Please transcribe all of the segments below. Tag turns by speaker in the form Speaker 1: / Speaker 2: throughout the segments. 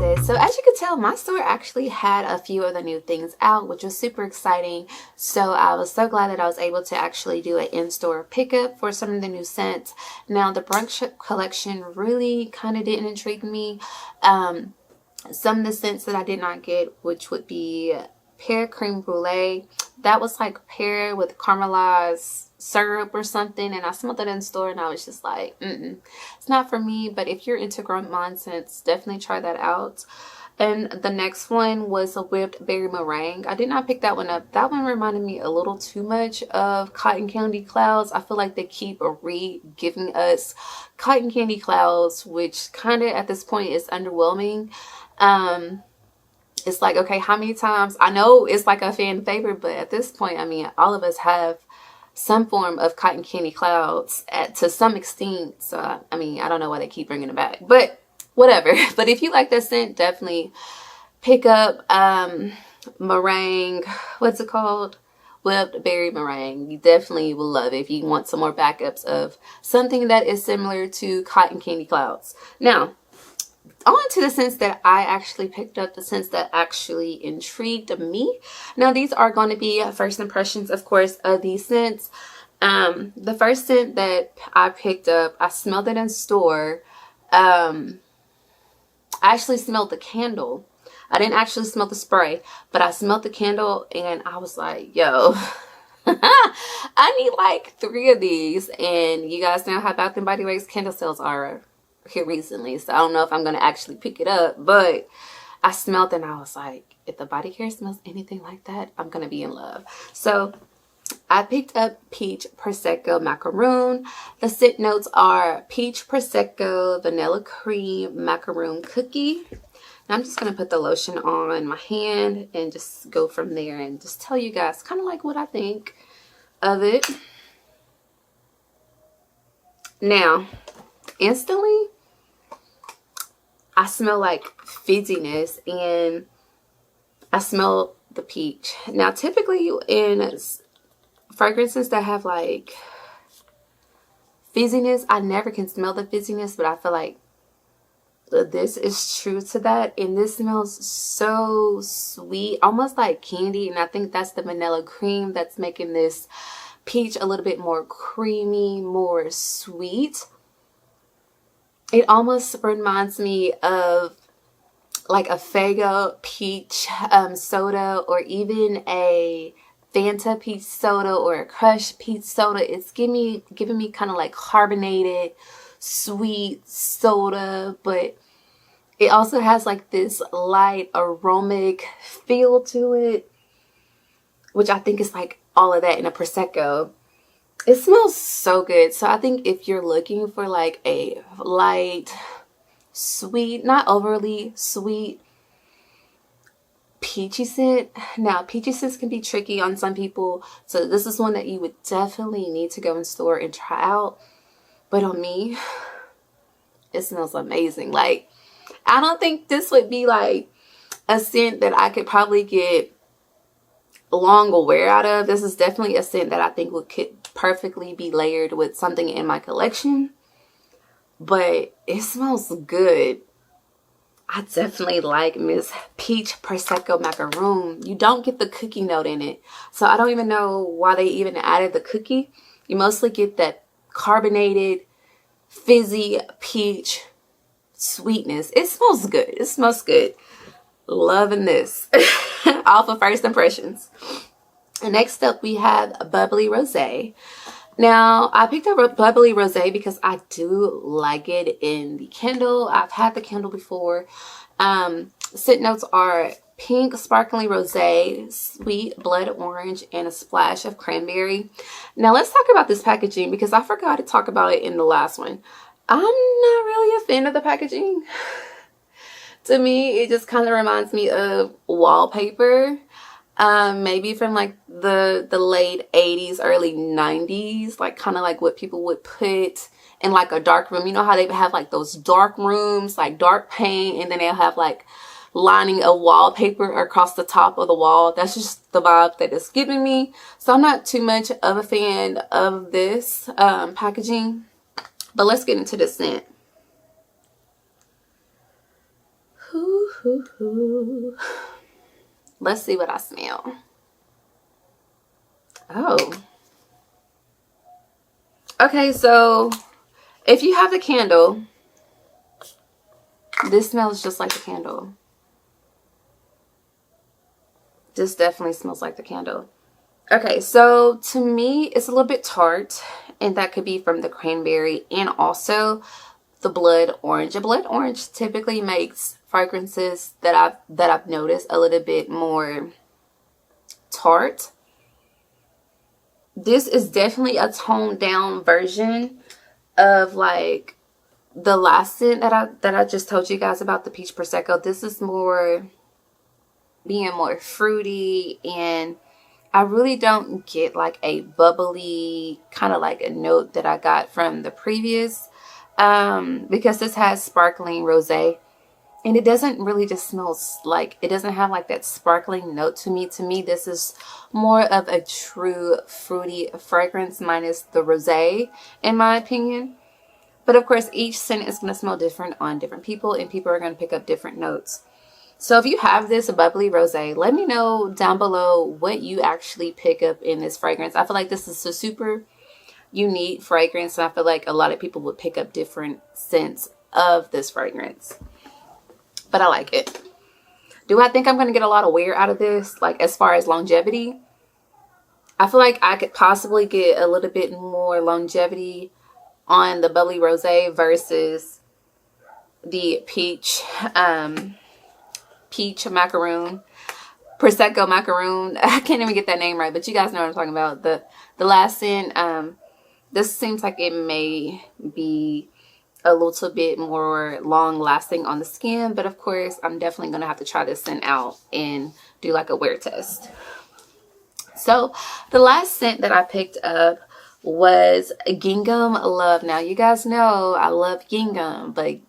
Speaker 1: roses. So as you can tell, my store actually had a few of the new things out, which was super exciting. So I was so glad that I was able to actually do an in-store pickup for some of the new scents. Now the Brunch Collection really kind of didn't intrigue me. Some of the scents that I did not get, which would be Pear Creme Brulee. That was like pear with caramelized syrup or something, and I smelled it in the store and I was just like, it's not for me. But if you're into gourmand scents, definitely try that out. And the next one was a whipped berry meringue. I did not pick that one up. That one reminded me a little too much of cotton candy clouds. I feel like they keep giving us cotton candy clouds, which kind of at this point is underwhelming. It's like, okay, how many times? I know it's like a fan favorite, but at this point, I mean, all of us have some form of cotton candy clouds to some extent. So, I mean, I don't know why they keep bringing it back, but whatever. But if you like that scent, definitely pick up meringue. What's it called? Whipped berry meringue. You definitely will love it if you want some more backups of something that is similar to cotton candy clouds. Now, on to the scents that I actually picked up, the scents that actually intrigued me. Now, these are going to be first impressions, of course, of these scents. The first scent that I picked up, I smelled it in store. I actually smelled the candle. I didn't actually smell the spray, but I smelled the candle and I was like, yo, I need like 3 of these. And you guys know how Bath and Body Works candle sales are here recently, so I don't know if I'm gonna actually pick it up, but I smelled it and I was like, if the body care smells anything like that, I'm gonna be in love. So I picked up Peach Prosecco Macaroon. The scent notes are peach prosecco, vanilla cream, macaroon cookie. Now I'm just gonna put the lotion on my hand and just go from there and just tell you guys kind of like what I think of it. Now, instantly, I smell like fizziness and I smell the peach. Now, typically in fragrances that have like fizziness, I never can smell the fizziness, but I feel like this is true to that. And this smells so sweet, almost like candy. And I think that's the vanilla cream that's making this peach a little bit more creamy, more sweet. It almost reminds me of like a Faygo peach soda, or even a Fanta peach soda or a Crush peach soda. It's giving me kind of like carbonated, sweet soda, but it also has like this light aromatic feel to it, which I think is like all of that in a Prosecco. It smells so good. So I think if you're looking for like a light, sweet, not overly sweet, peachy scent. Now, peachy scents can be tricky on some people. So this is one that you would definitely need to go in store and try out. But on me, it smells amazing. Like, I don't think this would be like a scent that I could probably get long wear out of. This is definitely a scent that I think could perfectly be layered with something in my collection, but it smells good. I definitely like Miss Peach Prosecco Macaroon. You don't get the cookie note in it, so I don't even know why they even added the cookie. You mostly get that carbonated, fizzy peach sweetness. It smells good. It smells good. Loving this. Off of first impressions. And next up we have Bubbly Rose. Now, I picked up Bubbly Rose because I do like it in the candle. I've had the candle before. Scent notes are pink sparkling rosé, sweet blood orange, and a splash of cranberry. Now, let's talk about this packaging because I forgot to talk about it in the last one. I'm not really a fan of the packaging. To me, it just kind of reminds me of wallpaper. Maybe from like the late 80s, early 90s, like kind of like what people would put in like a dark room. You know how they have like those dark rooms, like dark paint, and then they'll have like lining of wallpaper across the top of the wall. That's just the vibe that it's giving me. So I'm not too much of a fan of this packaging, but let's get into the scent. Let's see what I smell. Oh. Okay, so if you have the candle, this smells just like the candle. This definitely smells like the candle. Okay, so to me, it's a little bit tart, and that could be from the cranberry and also the blood orange. A blood orange typically makes fragrances that I've noticed a little bit more tart. This is definitely a toned down version of like the last scent that I just told you guys about, the peach prosecco. This is more being more fruity, and I really don't get like a bubbly kind of like a note that I got from the previous, because this has sparkling rosé, and it doesn't really just smells like, it doesn't have like that sparkling note to me. To me, this is more of a true fruity fragrance minus the rosé, in my opinion. But of course, each scent is going to smell different on different people, and people are going to pick up different notes. So if you have this Bubbly Rosé, let me know down below what you actually pick up in this fragrance. I feel like this is a super unique fragrance, and I feel like a lot of people would pick up different scents of this fragrance. But I like it. Do I think I'm going to get a lot of wear out of this? Like as far as longevity? I feel like I could possibly get a little bit more longevity on the Bubbly Rosé versus the peach macaroon, Prosecco macaroon. I can't even get that name right, but you guys know what I'm talking about. The last scent, this seems like it may be a little bit more long lasting on the skin, but of course I'm definitely gonna have to try this scent out and do like a wear test. So the last scent that I picked up was Gingham Love. Now you guys know I love gingham, but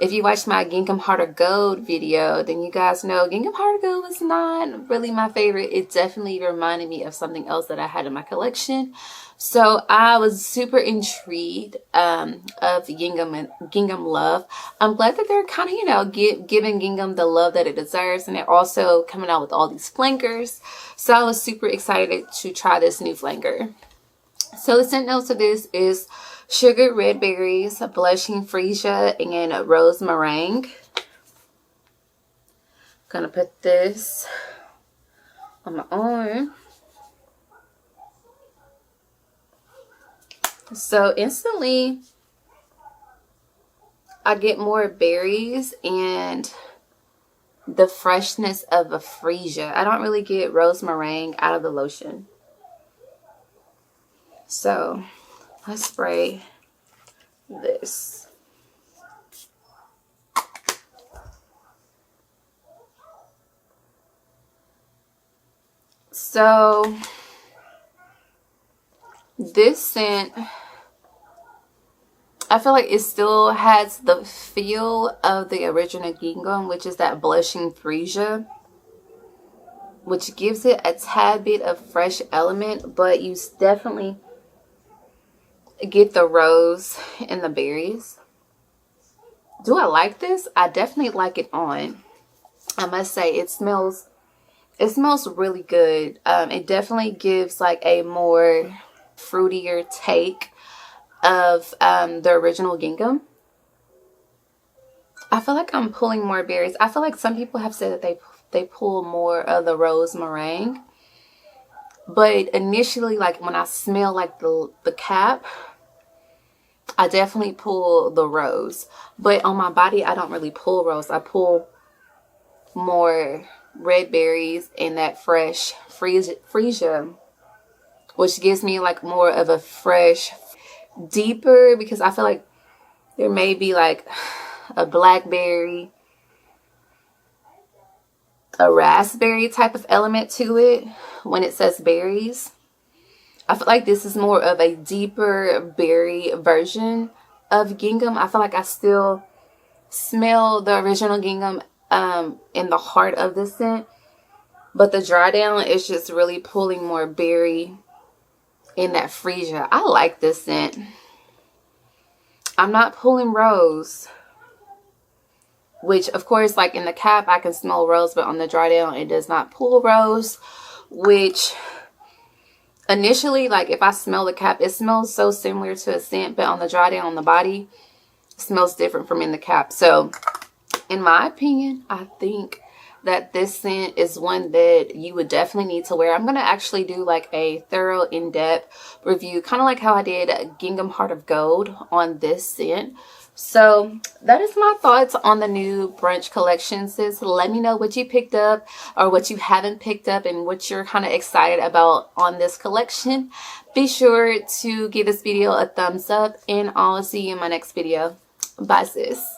Speaker 1: if you watched my Gingham Heart of Gold video, then you guys know Gingham Heart of Gold was not really my favorite. It definitely reminded me of something else that I had in my collection. So I was super intrigued of Gingham Love. I'm glad that they're kind of, you know, giving Gingham the love that it deserves. And they're also coming out with all these flankers. So I was super excited to try this new flanker. So the scent notes of this is sugar red berries, blushing freesia, and rose meringue. Gonna put this on my arm. So instantly I get more berries and the freshness of a freesia. I don't really get rose meringue out of the lotion. So let's spray this. So this scent, I feel like it still has the feel of the original Gingham, which is that blushing freesia, which gives it a tad bit of fresh element, but you definitely get the rose and the berries. Do I like this? I definitely like it on. I must say it smells really good. It definitely gives like a more fruitier take of the original Gingham. I feel like I'm pulling more berries. I feel like some people have said that they pull more of the rose meringue. But initially, like when I smell like the cap, I definitely pull the rose. But on my body, I don't really pull rose. I pull more red berries and that fresh freesia, which gives me like more of a fresh, deeper, because I feel like there may be like a blackberry, a raspberry type of element to it when it says berries. I feel like this is more of a deeper berry version of Gingham. I feel like I still smell the original Gingham in the heart of the scent, but the dry down is just really pulling more berry in that freesia. I like this scent. I'm not pulling rose. which of course, like in the cap I can smell rose, but on the dry down it does not pull rose, which initially, like if I smell the cap, it smells so similar to a scent, but on the dry down on the body, it smells different from in the cap. So in my opinion, I think that this scent is one that you would definitely need to wear. I'm going to actually do like a thorough in-depth review, kind of like how I did Gingham Heart of Gold on this scent. So that is my thoughts on the new Brunch collection, sis. Let me know what you picked up or what you haven't picked up and what you're kind of excited about on this collection. Be sure to give this video a thumbs up, and I'll see you in my next video. Bye, sis.